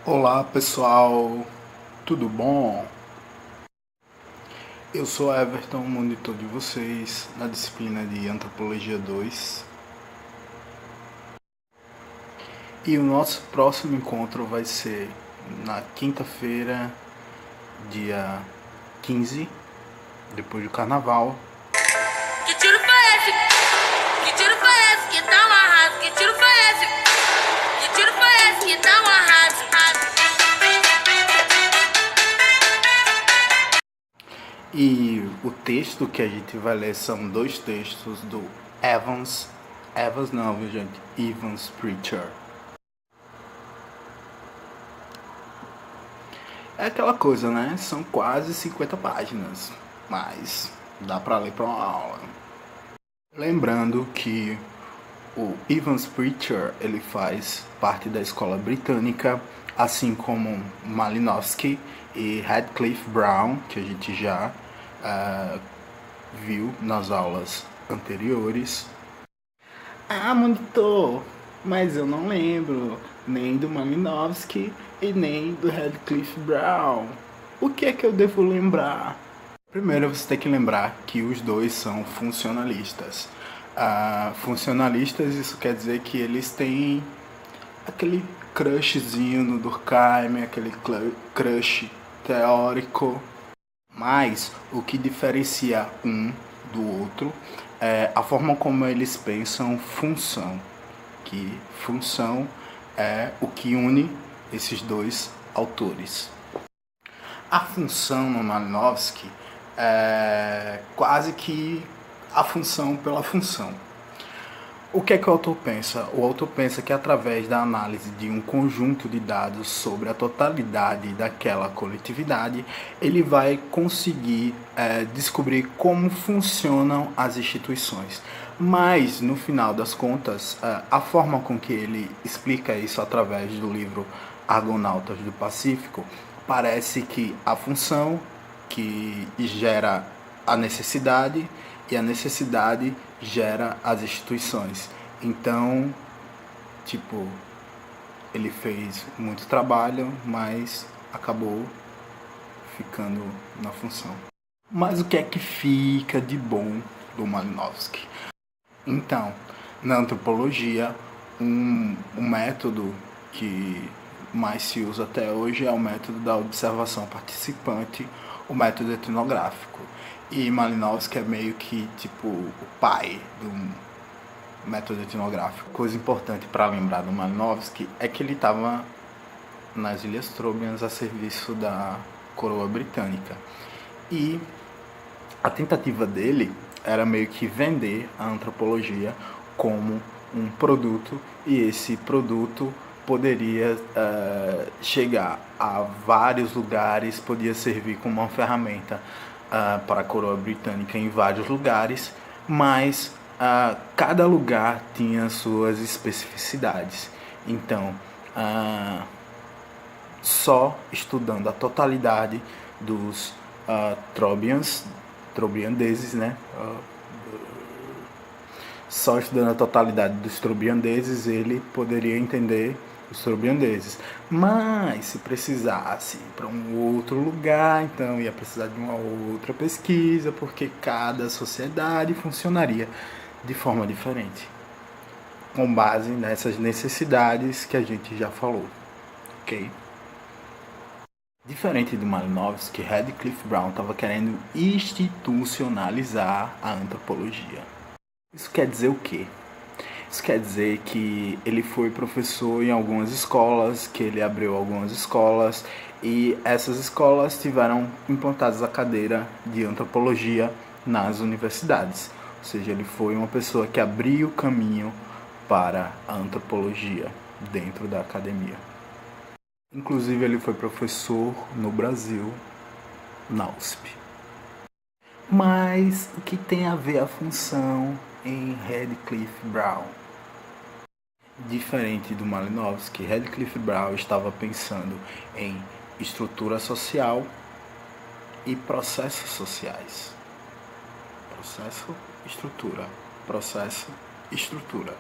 Olá pessoal, tudo bom? Eu sou Everton, monitor de vocês na disciplina de Antropologia 2. E o nosso próximo encontro vai ser na quinta-feira, dia 15, depois do carnaval. Que tiro foi esse? Que tiro foi esse? Que tá um arraso? Que tiro foi esse? Que tiro foi esse? Que tá um arraso? E o texto que a gente vai ler são dois textos do Evans não, viu gente? Evans Pritchard. É aquela coisa, né? São quase 50 páginas, mas dá pra ler pra uma aula. Lembrando que o Evans Pritchard ele faz parte da escola britânica, assim como Malinowski e Radcliffe Brown, que a gente já viu nas aulas anteriores. Ah, monitor, mas eu não lembro nem do Malinowski e nem do Radcliffe Brown. O que é que eu devo lembrar? Primeiro você tem que lembrar que os dois são funcionalistas. Funcionalistas, isso quer dizer que eles têm aquele crushzinho no Durkheim, aquele crush teórico. Mas o que diferencia um do outro é a forma como eles pensam função. Que função é o que une esses dois autores. A função no Malinowski é quase que a função pela função. O que é que o autor pensa? O autor pensa que através da análise de um conjunto de dados sobre a totalidade daquela coletividade, ele vai conseguir descobrir como funcionam as instituições. Mas, no final das contas, a forma com que ele explica isso através do livro Argonautas do Pacífico, parece que a função que gera a necessidade e a necessidade gera as instituições. Então, tipo, ele fez muito trabalho, mas acabou ficando na função. Mas o que é que fica de bom do Malinowski? Então, na antropologia, um método que mais se usa até hoje é o método da observação participante, o método etnográfico. E Malinowski é meio que tipo o pai do método etnográfico. Coisa importante para lembrar do Malinowski é que ele estava nas Ilhas Trobriand a serviço da coroa britânica. E a tentativa dele era meio que vender a antropologia como um produto, e esse produto poderia chegar a vários lugares, podia servir como uma ferramenta para a coroa britânica em vários lugares, mas cada lugar tinha suas especificidades. Então, só estudando a totalidade dos trobriandeses, né? Só estudando a totalidade dos trobriandeses ele poderia entender os trobriandeses. Mas se precisasse ir para um outro lugar, então ia precisar de uma outra pesquisa, porque cada sociedade funcionaria de forma diferente, com base nessas necessidades que a gente já falou, ok? Diferente do Malinowski, Radcliffe Brown estava querendo institucionalizar a antropologia. Isso quer dizer o quê? Isso quer dizer que ele foi professor em algumas escolas, que ele abriu algumas escolas, e essas escolas tiveram implantadas a cadeira de antropologia nas universidades. Ou seja, ele foi uma pessoa que abriu o caminho para a antropologia dentro da academia. Inclusive, ele foi professor no Brasil, na USP. Mas o que tem a ver a função em Radcliffe Brown? Diferente do Malinowski, Radcliffe Brown estava pensando em estrutura social e processos sociais. Processo, estrutura. Processo, estrutura.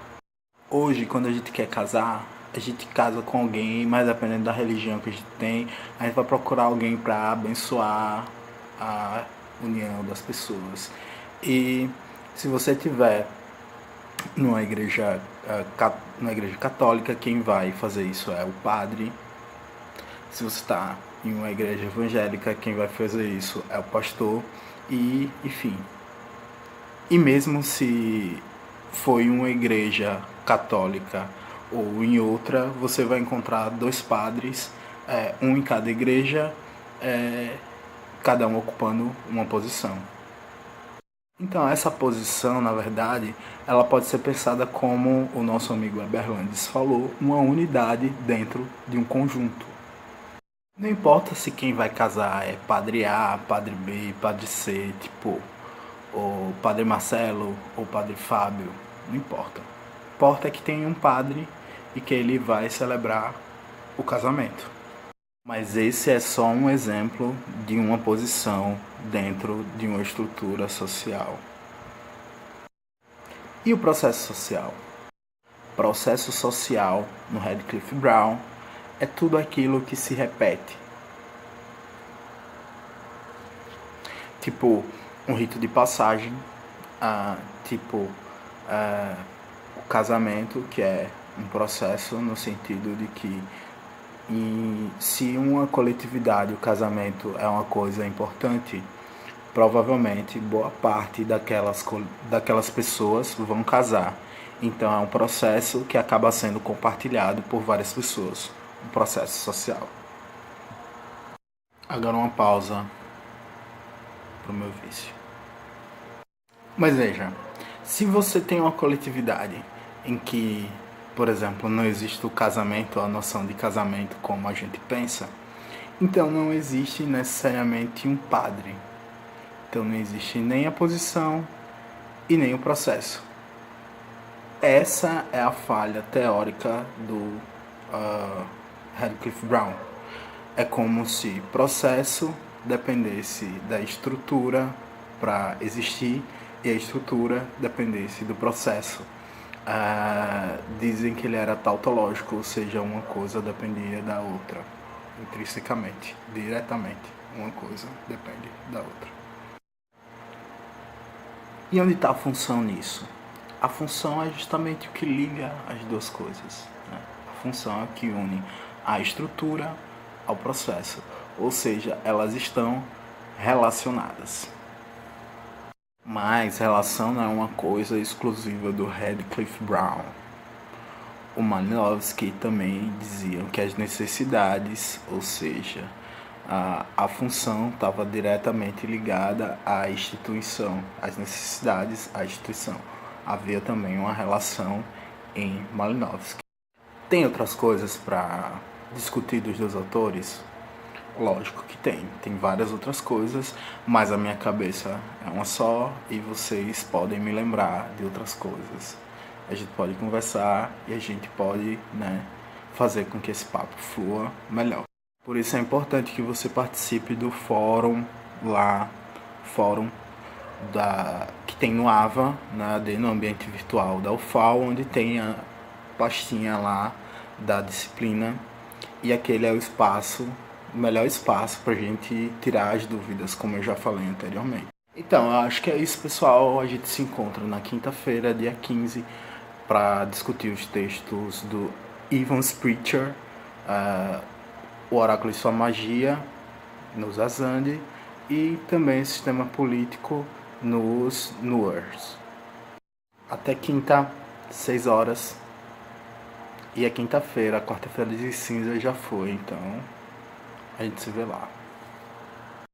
Hoje, quando a gente quer casar, a gente casa com alguém, mas dependendo da religião que a gente tem, a gente vai procurar alguém para abençoar a união das pessoas. E se você tiver numa igreja católica, quem vai fazer isso é o padre. Se você está em uma igreja evangélica, quem vai fazer isso é o pastor. E, enfim. E mesmo se for em uma igreja católica ou em outra, você vai encontrar 2 padres, um em cada igreja, cada um ocupando uma posição. Então essa posição, na verdade, ela pode ser pensada como o nosso amigo Eberlandes falou, uma unidade dentro de um conjunto. Não importa se quem vai casar é padre A, padre B, padre C, tipo, ou padre Marcelo, ou padre Fábio, não importa. Importa é que tem um padre e que ele vai celebrar o casamento. Mas esse é só um exemplo de uma posição dentro de uma estrutura social. E o processo social? Processo social, no Radcliffe Brown, é tudo aquilo que se repete. Tipo, um rito de passagem, o casamento, que é um processo no sentido de que se uma coletividade, o casamento é uma coisa importante, provavelmente boa parte daquelas pessoas vão casar. Então é um processo que acaba sendo compartilhado por várias pessoas, um processo social. Agora uma pausa para o meu vício. Mas veja, se você tem uma coletividade em que, por exemplo, não existe o casamento, a noção de casamento como a gente pensa, então não existe necessariamente um padre. Então não existe nem a posição e nem o processo. Essa é a falha teórica do Radcliffe Brown. É como se processo dependesse da estrutura para existir e a estrutura dependesse do processo. Dizem que ele era tautológico, ou seja, uma coisa dependia da outra, intrinsecamente, diretamente. Uma coisa depende da outra. E onde está a função nisso? A função é justamente o que liga as duas coisas, né? A função é o que une a estrutura ao processo, ou seja, elas estão relacionadas. Mas relação não é uma coisa exclusiva do Radcliffe Brown. O Malinowski também dizia que as necessidades, ou seja, a função estava diretamente ligada à instituição, as necessidades à instituição. Havia também uma relação em Malinowski. Tem outras coisas para discutir dos dois autores? Lógico que tem várias outras coisas, mas a minha cabeça é uma só e vocês podem me lembrar de outras coisas. A gente pode conversar e a gente pode, fazer com que esse papo flua melhor. Por isso é importante que você participe do fórum que tem no AVA, no ambiente virtual da UFAL, onde tem a pastinha lá da disciplina, e aquele é o melhor espaço para a gente tirar as dúvidas, como eu já falei anteriormente. Então, eu acho que é isso, pessoal. A gente se encontra na quinta-feira, dia 15, para discutir os textos do Evans Pritchard, O Oráculo e Sua Magia, nos Azande, e também o Sistema Político nos Nuers. Até quinta, 6 horas. E a quinta-feira, a quarta-feira de cinza já foi, então a gente se vê lá.